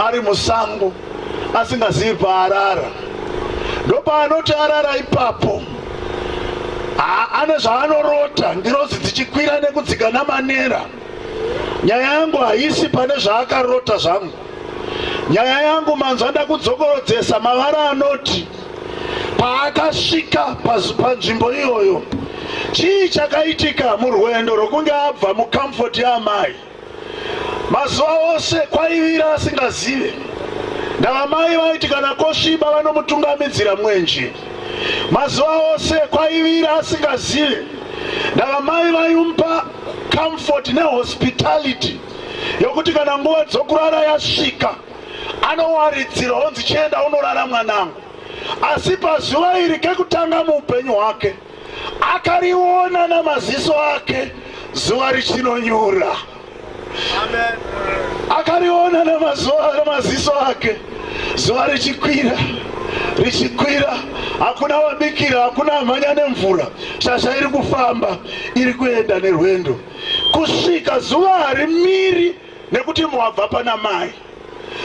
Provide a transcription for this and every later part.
ari musango asingazivi paarara. Ndopaanoti arara ipapo ane zvaanorota, ngirozi dzichikwira nekudzika namanera. Nyaya yangu haisi pane zvaakarota zvangu. Nyaya yangu manzwa ndakudzokorodzesa mavara anoti paakasvika panzvimbo iyoyo chii chakaitika murwendo rwokunge abva mukamfoti yaamai. Mazuva ose kwaivira asingazive. Ndavamai vaiti kana kosviba vanomutungamidzira mwenje. Mazuva ose kwaivira asingazive. Ndavamai vaimupa comfort nehospitality yokuti kana nguva dzokurara yasvika anowaridzira onzi chienda unorara mwanangu. Asi pazuva iri kekutanga muupenyu hwake akariona namaziso ake zuva richinonyura. Amen. Akariona namaziso ake zuva richikwira richikwira. Hakuna wabikira, hakuna mhanya nemvura. Shasha iri kufamba iri kuenda nerwendo kusvika zuva harimiri nekuti muwabva pana mai.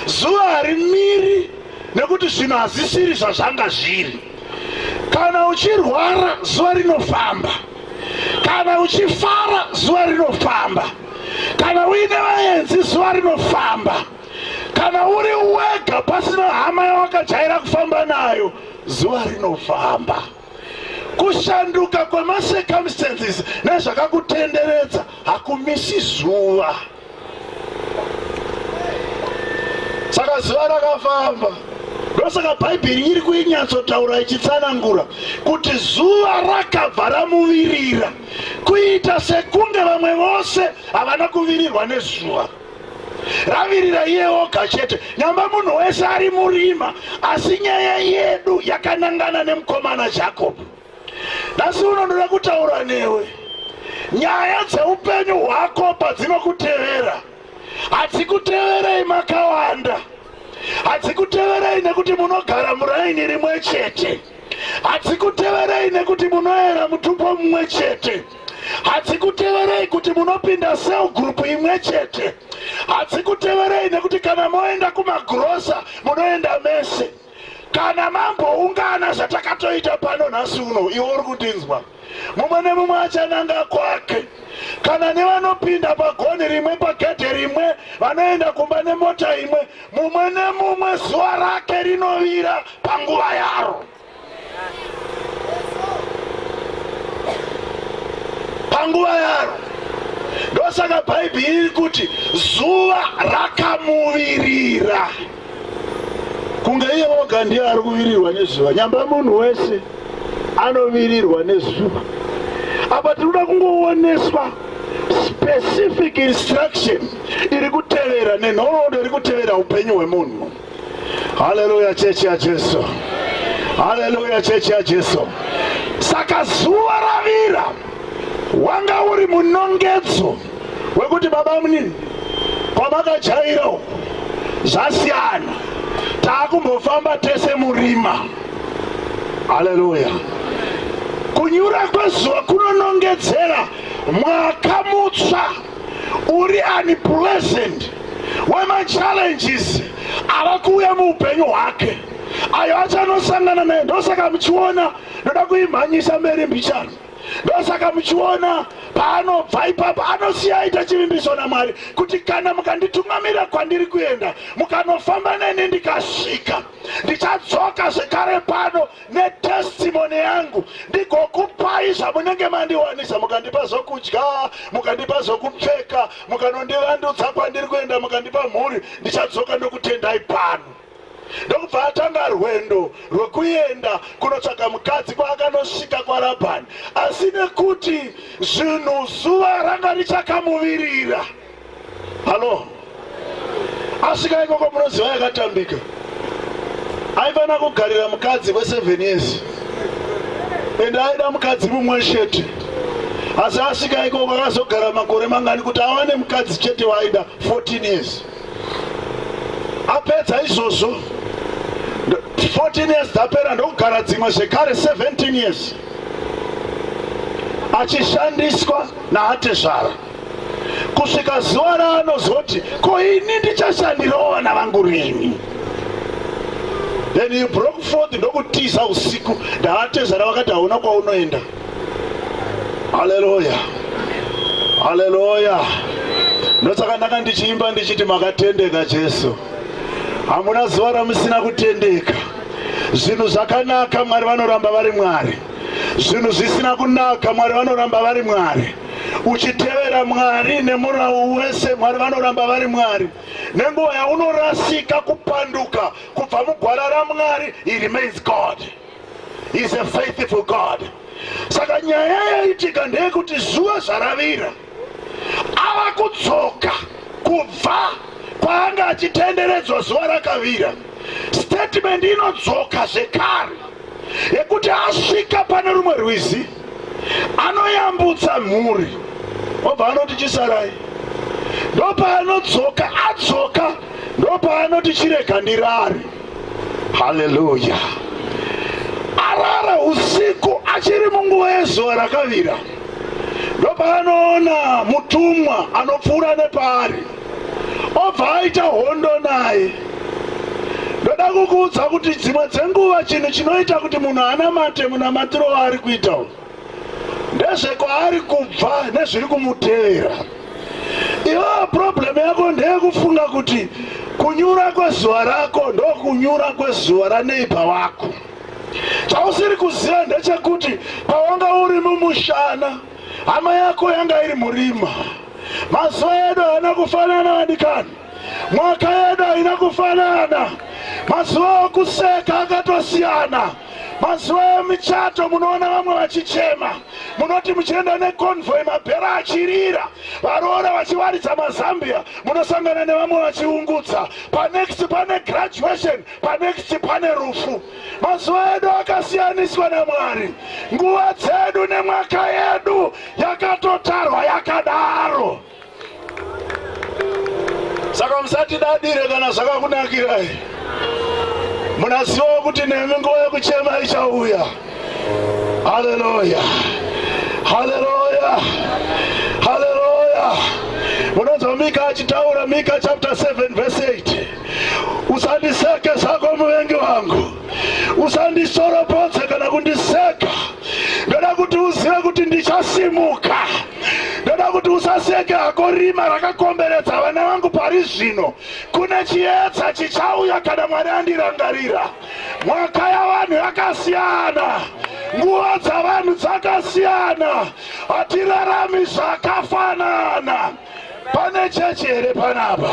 Zuva harimiri nekuti zvinhu hazisiri zvazvanga zviri. Kana uchirwara zuva rinofamba. Kana uchifara zuva rinofamba. Kana uine vaenzi zuva rinofamba. Kana uri wega pasina hama yawakajaira kufamba nayo zuva rinofamba. Kushanduka kwemacircumstances nezvakakutenderedza hakumisi zuva. Saka zuva rakafamba. Ndosaka Bhaibheri iri kuinyatsotaura ichitsanangura kuti zuva rakabva ramuvirira kuita sekunge vamwe vose havana kuvirirwa nezuva. Ravirira iye oga chete. Nyamba munhu wese ari murima, asi nyaya yedu yakanangana nemukomana Jacob. Nhasi unondoda kutaura newe. Nyaya dzeupenyu hwako padzinokutevera hadzikuteverei makawanda. Hadzikuteverei nekuti munogara muraini rimwe chete. Hadzikuteverei nekuti munoera mutumbo mumwe chete. Hadzikuteverei kuti munopinda cell group imwe chete. Hadzikuteverei nekuti kana moenda kumagrosa munoenda mese. Kana mamboungana zvatakatoita pano nhasi uno, iwe uri kundinzwa, mumwe nemumwe achananga kwake. Kana nevanopinda pagoni rimwe pagedhe rimwe vanoenda kumba nemota imwe, mumwe nemumwe zuva rake rinovira panguva yaro. Panguva yaro. Ndosaka Bhaibheri iri kuti zuva rakamuvirira. Kunge iye oga ndiye ari kuvirirwa nezuva. Nyamba munhu wese anovirirwa nezuva. Apa tinoda kungooneswa specific instruction iri kutevera nenhoroondo iri kutevera upenyu hwemunhu. Haleluya chechi yaJesu. Haleluya chechi yaJesu. Saka zuva ravira. Wanga uri munongedzo wekuti baba munini kwamakajaira uko zvasiyana, taakumbofamba tese murima. Haleluya. Kunyura kwezuva kunonongedzera mwaka mutsva uri unpleasant wema-challenges ava kuuya muupenyu hwake ayo achanosangana naye. Ndosaka muchiona, ndoda kuimhanyisa mberi mbichana, ndosaka muchiona paanobva ipapo anosiya aita chivimbiso naMwari kuti kana mukanditungamira kwandiri kuenda, mukanofamba neni ndikasvika, ndichadzoka zvekare pano netestimony yangu ndigokupai zvamunenge mandiwanisa. Mukandipa zvokudya, mukandipa zvokupfeka, mukanondivandudza kwandiri kuenda, mukandipa mhuri, ndichadzoka nokutendai pano. Ndokubva atanga rwendo rwekuenda kunotsvaka mukadzi kwaakanosvika kwaRabhani, asi nekuti zvinhu zuva ranga richakamuvirira. Halo, asvika ikoko munoziva yakatambika. Aifana kugarira mukadzi kwe7 years ende aida mukadzi mumwe chete, asi asvika ikoko akazogara makore mangani kuti awane mukadzi chete waaida 14 years. Apedza izvozvo 14 years dzapera, ndokugara dzimwe zvekare 17 years achishandiswa naatezvara, kusvika zuva raanozoti ko ini ndichashandirawo vana vangu rangu rini. Then he broke forth ndokutiza usiku ndaatezara wakati hauna kwaunoenda. Haleluya, haleluya. Ndosaka ndanga ndichiimba ndichiti makatendeka Jesu. Hamuna zuva ramusina kutendeka. Zvinhu zvakanaka Mwari vanoramba vari Mwari. Zvinhu zvisina kunaka Mwari vanoramba vari Mwari. Uchitevera Mwari nemurau wese Mwari vanoramba vari Mwari. Nenguva yaunorasika kupanduka kubva mugwara raMwari, he remains God. He is a faithful God. Saka nyaya yaitika ndeyekuti zuva zvaravira ava kudzoka kubva kwaanga achitenderedzwa zuva rakavira. Statement inodzoka zvekare yekuti asvika pane rumwe rwizi anoyambutsa mhuri obva anoti chisarai. Ndopaanodzoka adzoka ndopaanoti chirega ndirare. Haleluya. Arara usiku achiri munguva yezuva rakavira. Ndopaanoona mutumwa anopfuura nepaari obva aita hondo naye. Ndoda kukuudza kuti dzimwe dzenguva chinhu chinoita kuti munhu anamate munamatiro waari kuita ndezvekwaari kubva nezviri kumutevera. Iwe problem yako ndeyekufunga kuti kunyura kwezuva rako ndokunyura kwezuva raneighbor wako. Chausiri kuziva ndechekuti pawanga uri mumushana hama yako yanga iri murima. Mazuva edu haina kufanana vadikani. Mwaka yedu haina kufanana. Mazuva okuseka akatosiyana. Mazuva emichato munoona vamwe vachichema. Munoti muchienda neconvoy mabhera achirira. Varoora vachiwaridza mazambia. Munosangana nevamwe vachiungudza. Panext pane graduation. Panext pane rufu. Mazuva edu akasiyaniswa naMwari. Nguva dzedu nemwaka yedu yakatotarwa yakadaro. Saka musati dadire kana zvakakunakirai. Munaziva kuti nemi nguva yekuchema ichauya. Haleluya, haleluya, haleluya. Munonzwa Mika achitaura, Mika chapter 7 verse 8. Usandiseke zvako muvengi wangu. Usandisoropodze kana kundiseka. Ndoda kuti uzive kuti ndichasimuka. Ndoda kuti usaseke hako rima rakakomberedza vana vangu pari zvino. Kune chiedza chichauya kana Mwari andirangarira. Mwaka yavanhu yakasiyana. Nguva dzavanhu dzakasiyana. Hatirarami zvakafanana. Pane chechi here panapa?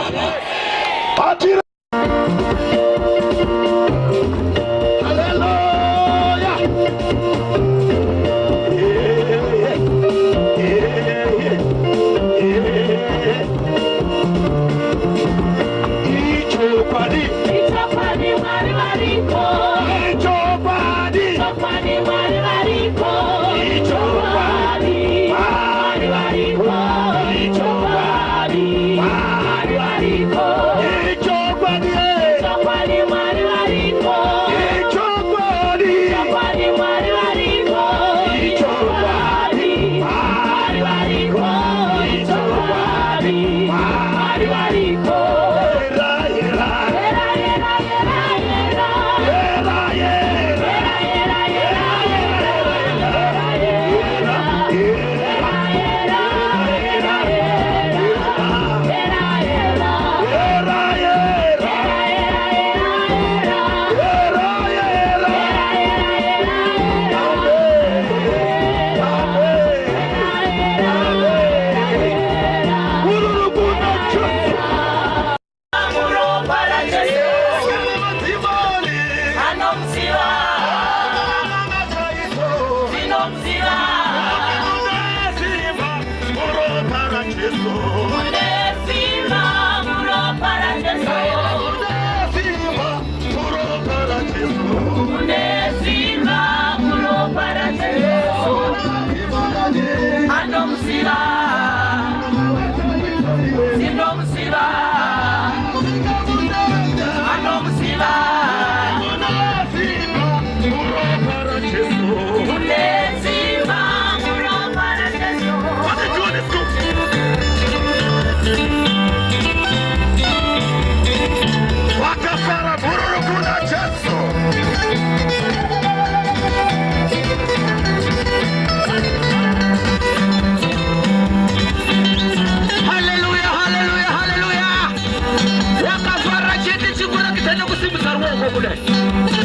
Mungu kule.